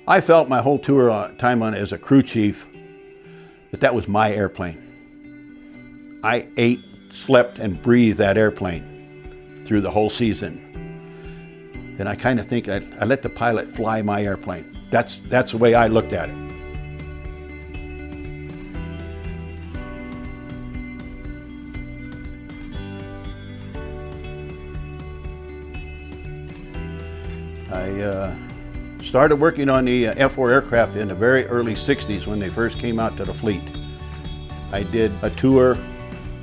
I felt my whole tour time on as a crew chief that was my airplane. I ate, slept, and breathed that airplane through the whole season. And I kind of think I let the pilot fly my airplane. That's the way I looked at it. I started working on the F-4 aircraft in the very early 60s when they first came out to the fleet. I did a tour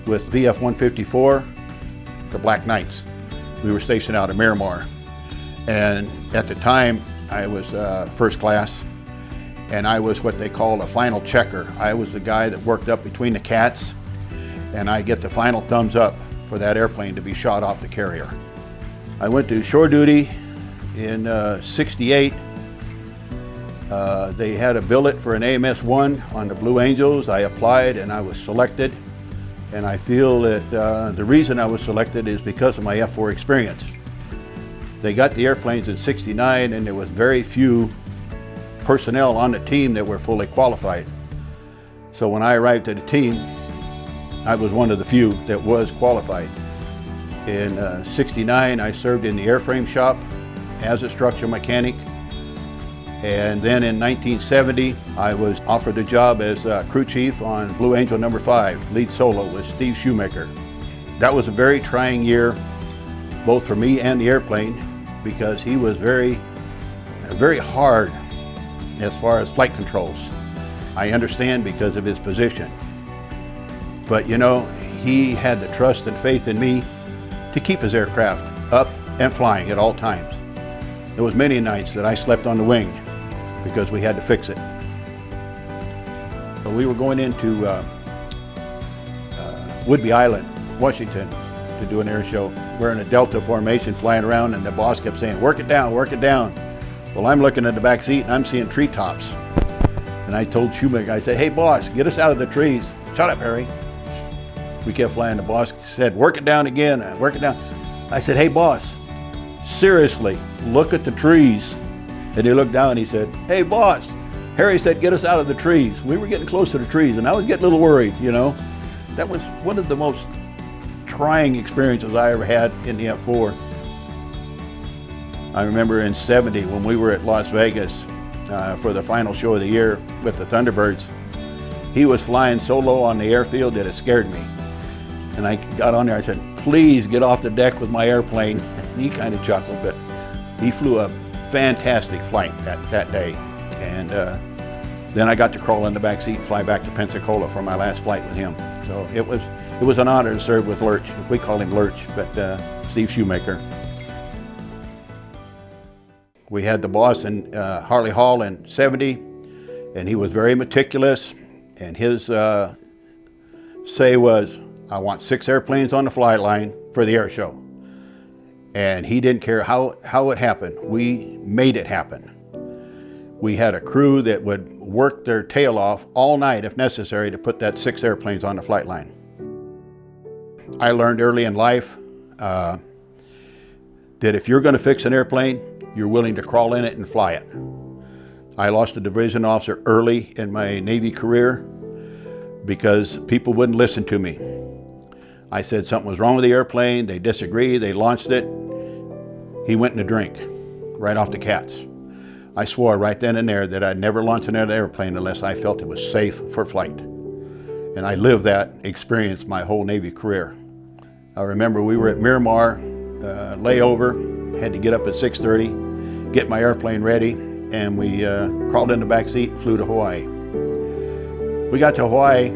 with VF-154, the Black Knights. We were stationed out of Miramar. And at the time, I was first class, and I was what they called a final checker. I was the guy that worked up between the cats, and I get the final thumbs up for that airplane to be shot off the carrier. I went to shore duty in '68. They had a billet for an AMS-1 on the Blue Angels. I applied and I was selected. And I feel that the reason I was selected is because of my F-4 experience. They got the airplanes in '69 and there was very few personnel on the team that were fully qualified. So when I arrived at the team, I was one of the few that was qualified. In '69, I served in the airframe shop as a structural mechanic. And then in 1970, I was offered the job as crew chief on Blue Angel number 5, lead solo with Steve Shoemaker. That was a very trying year, both for me and the airplane, because he was very hard as far as flight controls. I understand because of his position. But you know, he had the trust and faith in me to keep his aircraft up and flying at all times. There was many nights that I slept on the wing because we had to fix it. So we were going into Whidbey Island, Washington, to do an air show. We're in a delta formation flying around, and the boss kept saying, "Work it down, work it down." Well, I'm looking at the back seat and I'm seeing treetops. And I told Shoemaker, I said, "Hey boss, get us out of the trees." "Shut up, Harry." We kept flying. The boss said, "Work it down again, work it down." I said, "Hey boss, seriously, look at the trees." And he looked down and he said, "Hey boss, Harry said get us out of the trees." We were getting close to the trees and I was getting a little worried, you know. That was one of the most trying experiences I ever had in the F-4. I remember in '70 when we were at Las Vegas for the final show of the year with the Thunderbirds, he was flying so low on the airfield that it scared me. And I got on there, I said, "Please get off the deck with my airplane." And he kind of chuckled, but he flew a fantastic flight that day. And then I got to crawl in the back seat and fly back to Pensacola for my last flight with him. So it was an honor to serve with Lurch. We call him Lurch, but Steve Shoemaker. We had the boss in Harley Hall in '70, and he was very meticulous, and his say was, "I want 6 airplanes on the flight line for the air show." And he didn't care how it happened. We made it happen. We had a crew that would work their tail off all night if necessary to put that 6 airplanes on the flight line. I learned early in life that if you're going to fix an airplane, you're willing to crawl in it and fly it. I lost a division officer early in my Navy career because people wouldn't listen to me. I said something was wrong with the airplane, they disagreed, they launched it. He went in a drink, right off the cats. I swore right then and there that I'd never launch another airplane unless I felt it was safe for flight. And I lived that experience my whole Navy career. I remember we were at Miramar, layover, had to get up at 6:30, get my airplane ready, and we crawled in the back seat and flew to Hawaii. We got to Hawaii,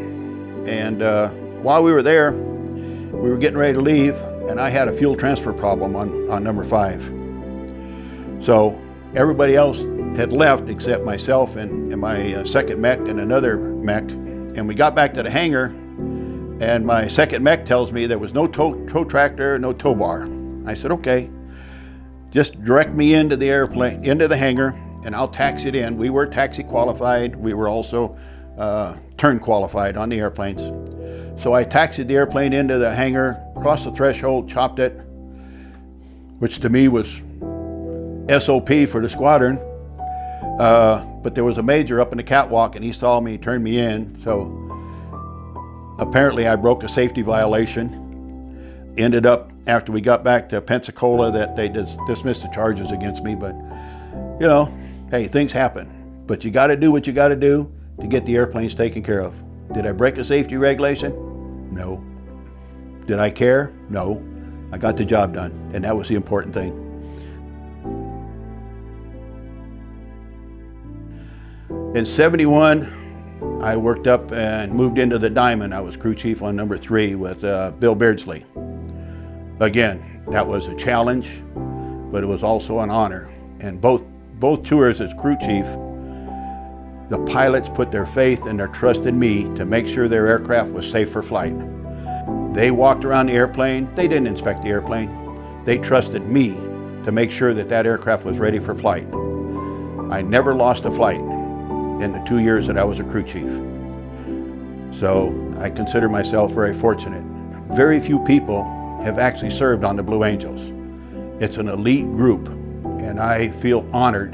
and while we were there, we were getting ready to leave, and I had a fuel transfer problem on number 5. So everybody else had left except myself and my second mech and another mech. And we got back to the hangar, and my second mech tells me there was no tow tractor, no tow bar. I said, "Okay, just direct me into the airplane, into the hangar, and I'll taxi it in." We were taxi qualified. We were also turn qualified on the airplanes. So I taxied the airplane into the hangar, crossed the threshold, chopped it, which to me was SOP for the squadron. But there was a major up in the catwalk, and he saw me, turned me in. So apparently I broke a safety violation. Ended up, after we got back to Pensacola, that they dismissed the charges against me. But, you know, hey, things happen. But you got to do what you got to do to get the airplanes taken care of. Did I break a safety regulation? No. Did I care? No. I got the job done, and that was the important thing. In '71, I worked up and moved into the Diamond. I was crew chief on number 3 with Bill Beardley. Again, that was a challenge, but it was also an honor. And both tours as crew chief, the pilots put their faith and their trust in me to make sure their aircraft was safe for flight. They walked around the airplane. They didn't inspect the airplane. They trusted me to make sure that that aircraft was ready for flight. I never lost a flight in the 2 years that I was a crew chief. So I consider myself very fortunate. Very few people have actually served on the Blue Angels. It's an elite group, and I feel honored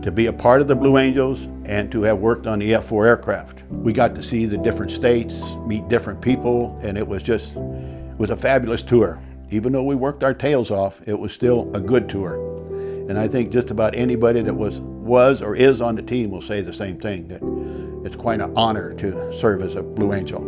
to be a part of the Blue Angels and to have worked on the F-4 aircraft. We got to see the different states, meet different people, and it was a fabulous tour. Even though we worked our tails off, it was still a good tour. And I think just about anybody that was or is on the team will say the same thing, that it's quite an honor to serve as a Blue Angel.